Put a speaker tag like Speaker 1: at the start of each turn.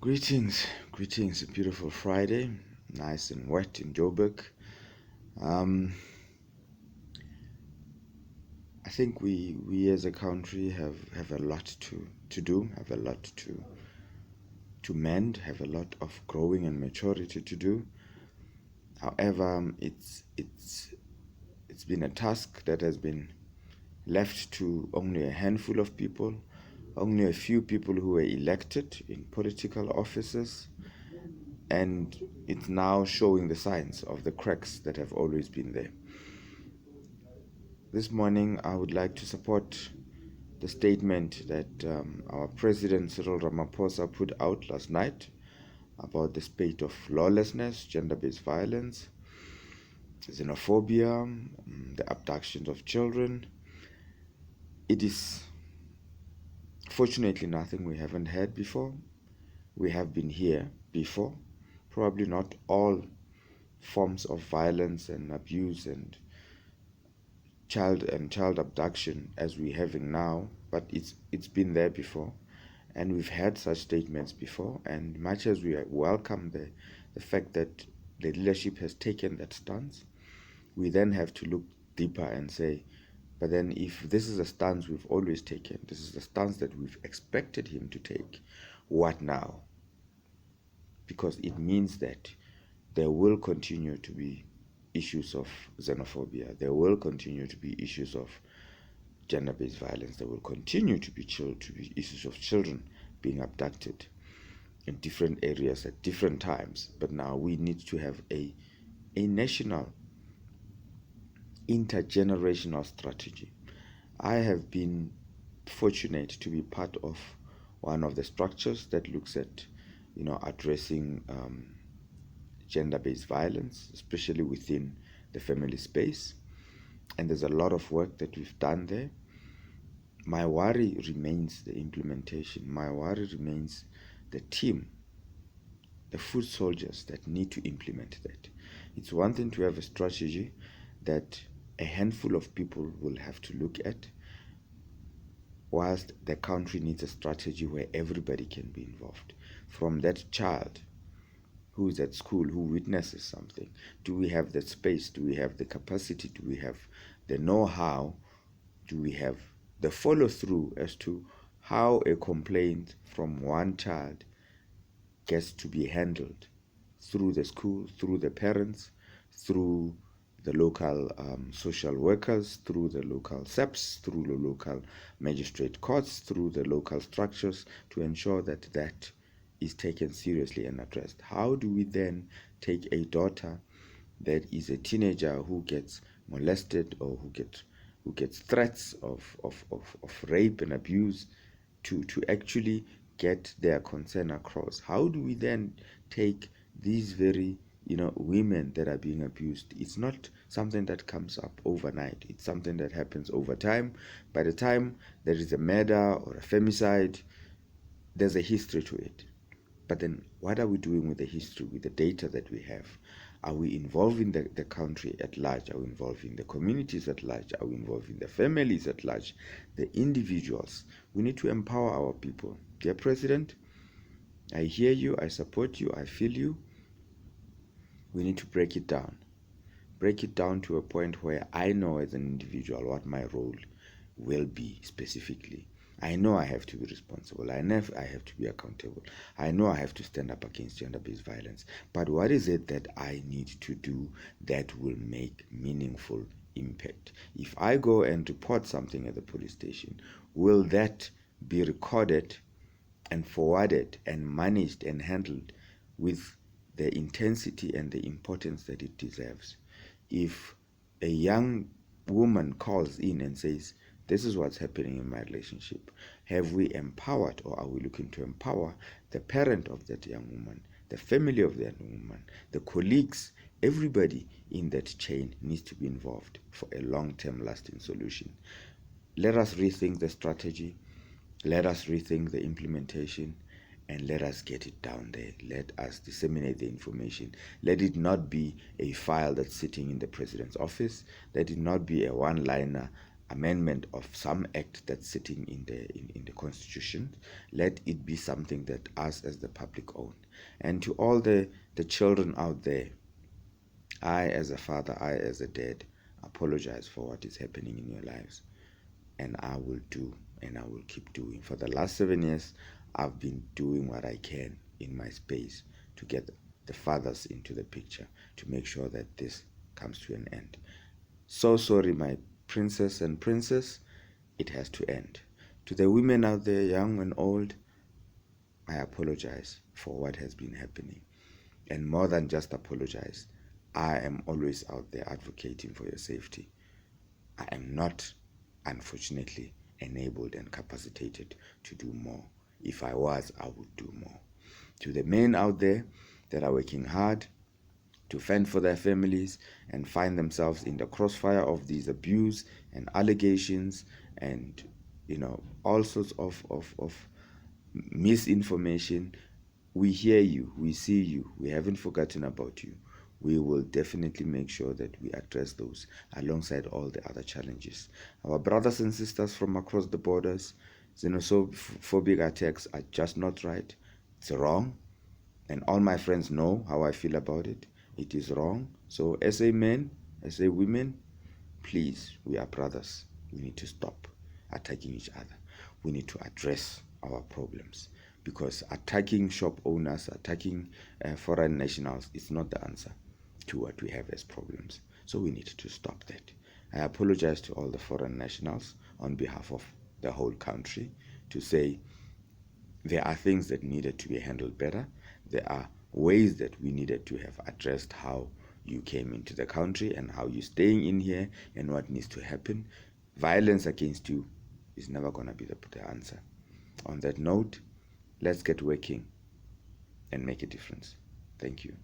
Speaker 1: Greetings, greetings. A beautiful Friday, nice and wet in Joburg. I think we as a country have a lot to do, have a lot to mend, have a lot of growing and maturity to do. However, it's been a task that has been left to only a handful of people, only a few people who were elected in political offices, and it's now showing the signs of the cracks that have always been there. This morning, I would like to support the statement that our President Cyril Ramaphosa put out last night about the spate of lawlessness, gender-based violence, xenophobia, the abductions of children. It is fortunately nothing we haven't heard before. We have been here before. Probably not all forms of violence and abuse and child abduction as we're having now, but it's been there before, and we've had such statements before. And much as we welcome the fact that the leadership has taken that stance, we then have to look deeper and say, but then if this is a stance we've always taken, this is the stance that we've expected him to take, what now? Because it means that there will continue to be issues of xenophobia. There will continue to be issues of gender-based violence. There will continue to be issues of children being abducted in different areas at different times. But now we need to have a national intergenerational strategy. I have been fortunate to be part of one of the structures that looks at, addressing gender-based violence, especially within the family space. And there's a lot of work that we've done there. My worry remains the implementation. My worry remains the team, the foot soldiers that need to implement that. It's one thing to have a strategy that a handful of people will have to look at, whilst the country needs a strategy where everybody can be involved. From that child who is at school, who witnesses something, do we have the space? Do we have the capacity? Do we have the know-how? Do we have the follow-through as to how a complaint from one child gets to be handled through the school, through the parents, through the local social workers, through the local SEPs, through the local magistrate courts, through the local structures, to ensure that that is taken seriously and addressed? How do we then take a daughter that is a teenager who gets molested or who gets threats of rape and abuse to actually get their concern across? How do we then take these very women that are being abused? It's not something that comes up overnight. It's something that happens over time. By the time there is a murder or a femicide, there's a history to it. But then what are we doing with the history, with the data that we have? Are we involving the country at large? Are we involving the communities at large? Are we involving the families at large? The individuals? We need to empower our people. Dear President, I hear you, I support you, I feel you. We need to break it down. Break it down to a point where I know as an individual what my role will be specifically. I know I have to be responsible. I have to be accountable. I know I have to stand up against gender-based violence. But what is it that I need to do that will make meaningful impact? If I go and report something at the police station, will that be recorded and forwarded and managed and handled with the intensity and the importance that it deserves? If a young woman calls in and says, this is what's happening in my relationship, have we empowered, or are we looking to empower the parent of that young woman, the family of that woman, the colleagues? Everybody in that chain needs to be involved for a long-term lasting solution. Let us rethink the strategy. Let us rethink the implementation, and let us get it down there. Let us disseminate the information. Let it not be a file that's sitting in the president's office. Let it not be a one-liner amendment of some act that's sitting in the constitution. Let it be something that us as the public own. And to all the children out there, I as a father, I as a dad, apologize for what is happening in your lives. And I will do, and I will keep doing. For the last 7 years, I've been doing what I can in my space to get the fathers into the picture, to make sure that this comes to an end. So sorry, my princess and princess, it has to end. To the women out there, young and old, I apologize for what has been happening. And more than just apologize, I am always out there advocating for your safety. I am not, unfortunately, enabled and capacitated to do more. If I was, I would do more. To the men out there that are working hard to fend for their families and find themselves in the crossfire of these abuse and allegations and all sorts of misinformation, we hear you, we see you, we haven't forgotten about you. We will definitely make sure that we address those alongside all the other challenges. Our brothers and sisters from across the borders, xenophobic attacks are just not right. It's wrong. And all my friends know how I feel about it. It is wrong. So as a man, as a women, please, we are brothers. We need to stop attacking each other. We need to address our problems, because attacking shop owners, attacking foreign nationals is not the answer to what we have as problems. So we need to stop that. I apologize to all the foreign nationals on behalf of the whole country to say there are things that needed to be handled better. There are ways that we needed to have addressed how you came into the country and how you're staying in here and what needs to happen. Violence against you is never going to be the answer. On that note, let's get working and make a difference. Thank you.